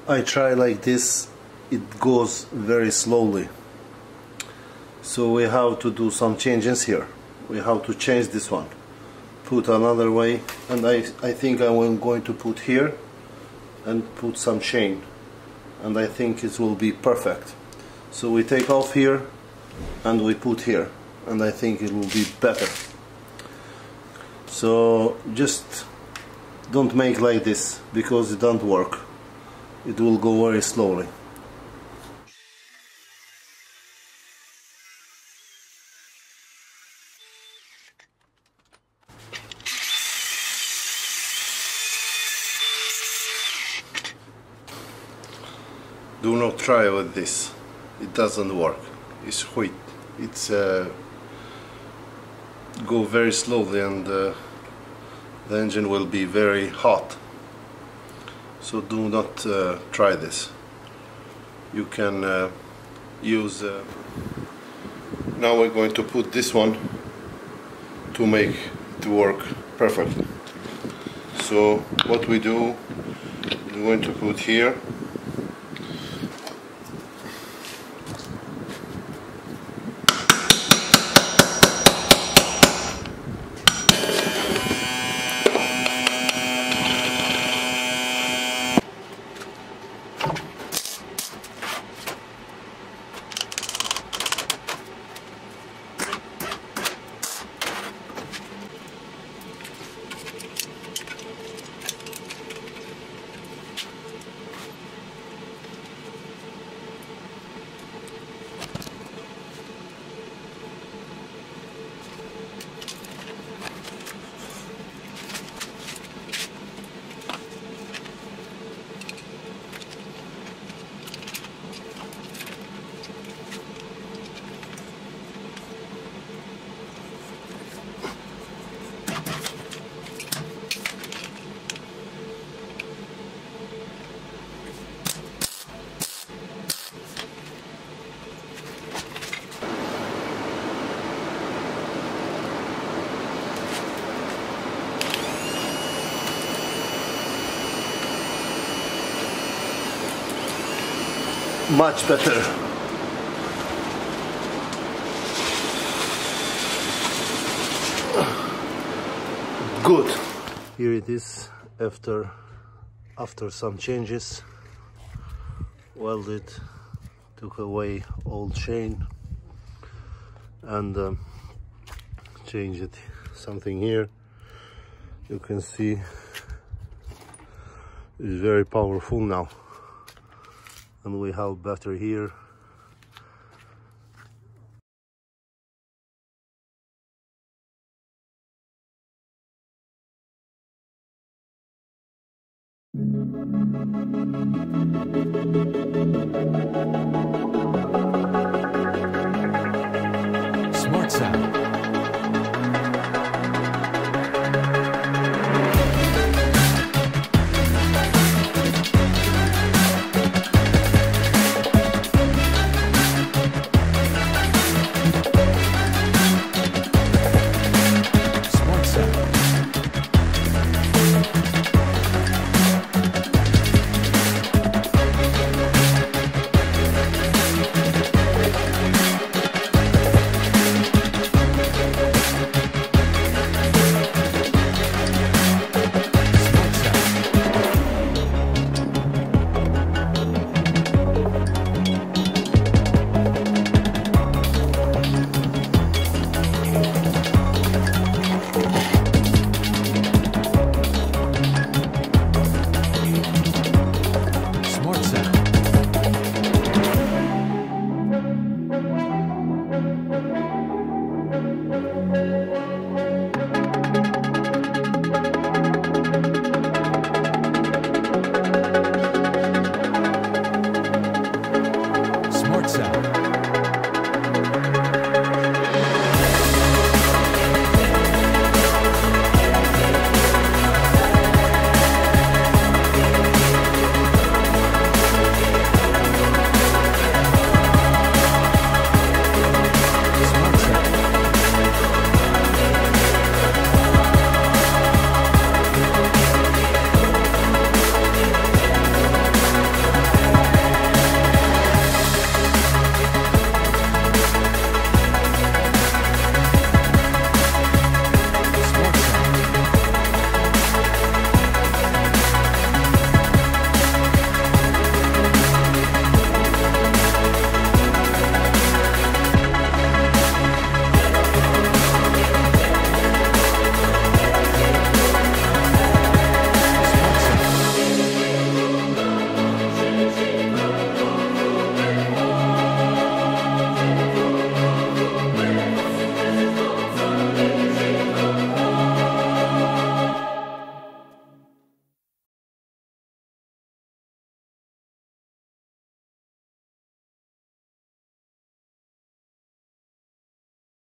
I try like this, it goes very slowly. So we have to do some changes here. We have to change this one, put another way, and I think I'm going to put here and put some chain, and I think it will be perfect. So we take off here and we put here, and I think it will be better. So just don't make like this, because it don't work. It will go very slowly. Do not try with this. It doesn't work. It's sweet. It's go very slowly, and the engine will be very hot. So do not try this. You can use. Now we're going to put this one to make it work perfectly. So what we do, we're going to put here. Much better. Good. Here it is after some changes. Welded, took away old chain, and changed it something here. You can see it's very powerful now. And we have better here.